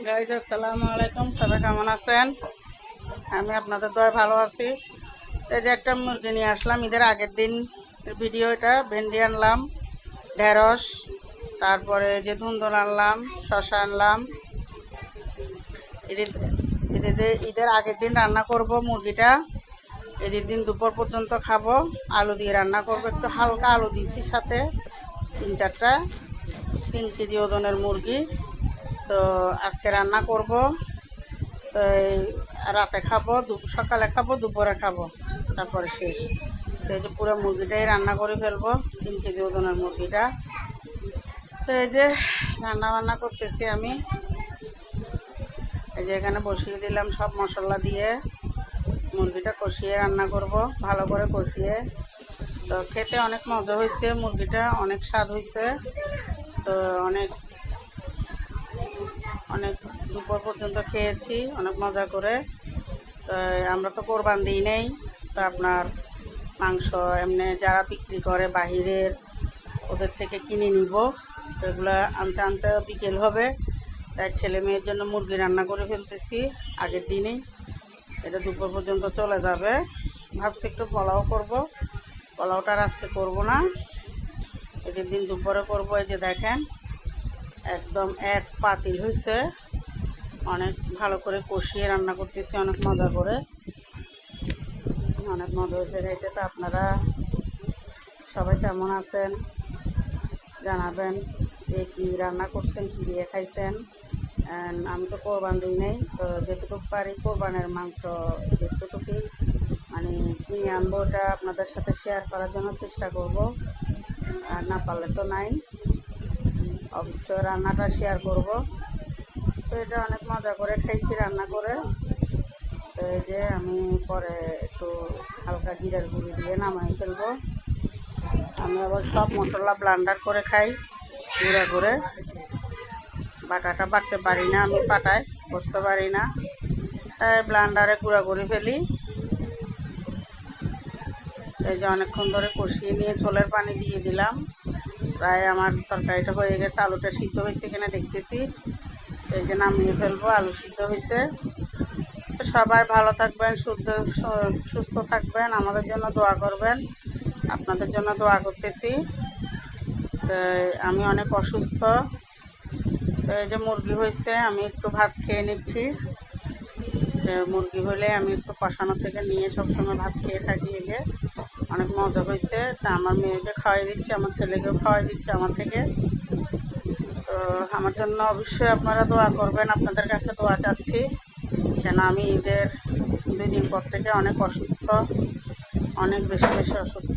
Guys আসসালামু আলাইকুম, সবাই কেমন আছেন? আমি আপনাদের দয় ভালো আছি। এই যে একটা মুরগি নিয়ে আসলাম ঈদের আগের দিন ভিডিও। এটা ভেন্ডি আনলাম, ঢেঁড়স, তারপরে যে ধুন্দুল আনলাম, শশা আনলাম। ঈদের ঈদের আগের দিন রান্না করব মুরগিটা। ঈদের দিন দুপুর পর্যন্ত খাবো। আলু দিয়ে রান্না করব, একটু হালকা আলু দিয়েছি সাথে, 3 কেজি ওজনের মুরগি। তো আজকে রান্না করব। তো এই রাতে খাবো, সকালে খাবো, দুপুরে খাবো, তারপরে শেষ। তো এই যে পুরো মুরগিটাই রান্না করে ফেলবো, 3 কেজি ওজনের মুরগিটা। তো এই যে রান্না বান্না করতেছি আমি। এই যে এখানে বসিয়ে দিলাম সব মশলা দিয়ে, মুরগিটা কষিয়ে রান্না করব, ভালো করে কষিয়ে। তো খেতে অনেক মজা হয়েছে, মুরগিটা অনেক স্বাদ হয়েছে। তো অনেক অনেক দুপুর পর্যন্ত খেয়েছি অনেক মজা করে। তো আমরা তো কোরবান দিই নেই, তো আপনার মাংস এমনি যারা বিক্রি করে বাহিরের, ওদের থেকে কিনে নিব। তো এগুলো আনতে আনতে বিকেল হবে, তাই ছেলে মেয়ের জন্য মুরগি রান্না করে ফেলতেছি আগের দিনেই। এটা দুপুর পর্যন্ত চলে যাবে। ভাবছি একটু পোলাও করব, পোলাওটা আজকে করব না, এদের দিন দুপুরে করব। এই যে দেখেন একদম এক পাতিল হয়েছে, অনেক ভালো করে কষিয়ে রান্না করতেছি, অনেক মজা করে, অনেক মজা হয়েছে খাইতে। তো আপনারা সবাই কেমন আছেন জানাবেন, যে কী রান্না করছেন, কী দিয়ে খাইছেন। আমি তো কোরবান দিই নেই, তো যেটুকু পারি কোরবানের মাংস যেটুকুই মানে কিনে আনবো, ওটা আপনাদের সাথে শেয়ার করার জন্য চেষ্টা করব। আর না পারলে তো নাই, অবশ্যই রান্নাটা শেয়ার করব। তো এটা অনেক মজা করে খাইছি রান্না করে। তো এই যে আমি পরে একটু হালকা জিরার গুঁড়ি দিয়ে নামাই ফেলবো। আমি আবার সব মশলা ব্লেন্ডার করে খাই, গুঁড়া করে। বাটাটা বাটতে পারি না, আমি পাটায় বসতে পারি না, তাই ব্লেন্ডারে গুঁড়া করে ফেলি। এই যে অনেকক্ষণ ধরে কষিয়ে নিয়ে ঝোলের পানি দিয়ে দিলাম। প্রায় আমার তরকারিটা হয়ে গেছে, আলুটা সিদ্ধ হয়েছে কিনা দেখতেছি। এই যে নামিয়ে ফেলবো, আলু সিদ্ধ হয়েছে। সবাই ভালো থাকবেন, সুস্থ থাকবেন, আমাদের জন্য দোয়া করবেন। আপনাদের জন্য দোয়া করতেছি। তো আমি অনেক অসুস্থ। তো এই যে মুরগি হয়েছে, আমি একটু ভাত খেয়ে নিচ্ছি। মুরগি হলে আমি একটু কষানো থেকে নিয়ে সবসময় ভাত খেয়ে থাকি। এই যে অনেক মজা হয়েছে। তা আমার মেয়েকে খাওয়াই দিচ্ছে, আমার ছেলেকেও খাওয়াই দিচ্ছে আমার থেকে। তো আমার জন্য অবশ্যই আপনারা দোয়া করবেন, আপনাদের কাছে দোয়া চাচ্ছি, কেন আমি ঈদের 2 দিন পর থেকে অনেক অসুস্থ, অনেক বেশি অসুস্থ।